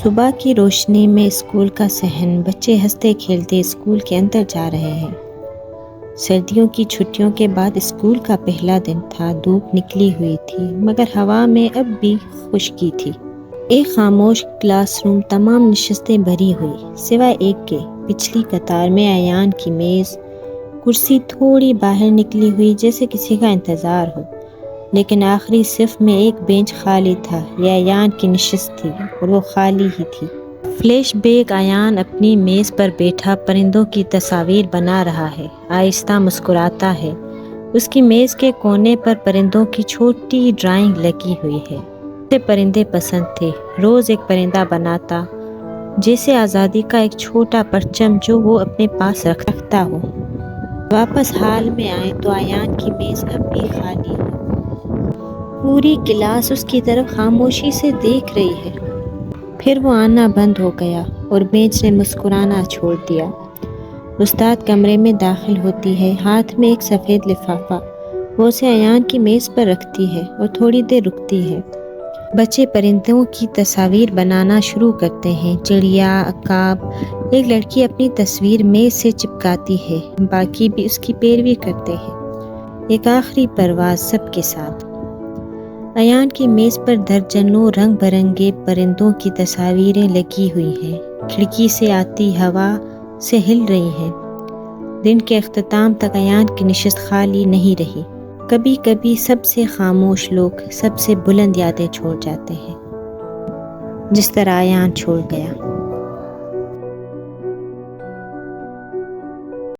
صبح کی روشنی میں اسکول کا صحن، بچے ہنستے کھیلتے اسکول کے اندر جا رہے ہیں۔ سردیوں کی چھٹیوں کے بعد اسکول کا پہلا دن تھا، دھوپ نکلی ہوئی تھی مگر ہوا میں اب بھی خشکی تھی۔ ایک خاموش کلاس روم، تمام نشستیں بھری ہوئی سوائے ایک کے۔ پچھلی قطار میں ایان کی میز، کرسی تھوڑی باہر نکلی ہوئی جیسے کسی کا انتظار ہو، لیکن آخری صف میں ایک بینچ خالی تھا۔ یہ ایان کی نشست تھی اور وہ خالی ہی تھی۔ فلیش بیک ایان اپنی میز پر بیٹھا پرندوں کی تصاویر بنا رہا ہے، آہستہ مسکراتا ہے۔ اس کی میز کے کونے پر پرندوں کی چھوٹی ڈرائنگ لگی ہوئی ہے۔ اسے پرندے پسند تھے، روز ایک پرندہ بناتا، جیسے آزادی کا ایک چھوٹا پرچم جو وہ اپنے پاس رکھتا ہو۔ واپس ہال میں آئے تو ایان کی میز اب بھی خالی ہے۔ پوری کلاس اس کی طرف خاموشی سے دیکھ رہی ہے۔ پھر وہ آنا بند ہو گیا اور بینچ نے مسکرانا چھوڑ دیا۔ استاد کمرے میں داخل ہوتی ہے، ہاتھ میں ایک سفید لفافہ۔ وہ اسے ایان کی میز پر رکھتی ہے اور تھوڑی دیر رکتی ہے۔ بچے پرندوں کی تصاویر بنانا شروع کرتے ہیں، چڑیا، عقاب۔ ایک لڑکی اپنی تصویر میز سے چپکاتی ہے، باقی بھی اس کی پیروی کرتے ہیں۔ ایک آخری پرواز سب کے ساتھ۔ ایان کی میز پر درجنوں رنگ برنگے پرندوں کی تصاویریں لگی ہوئی ہیں، کھڑکی سے آتی ہوا سے ہل رہی ہیں۔ دن کے اختتام تک ایان کی نشست خالی نہیں رہی۔ کبھی کبھی سب سے خاموش لوگ سب سے بلند یادیں چھوڑ جاتے ہیں، جس طرح ایان چھوڑ گیا۔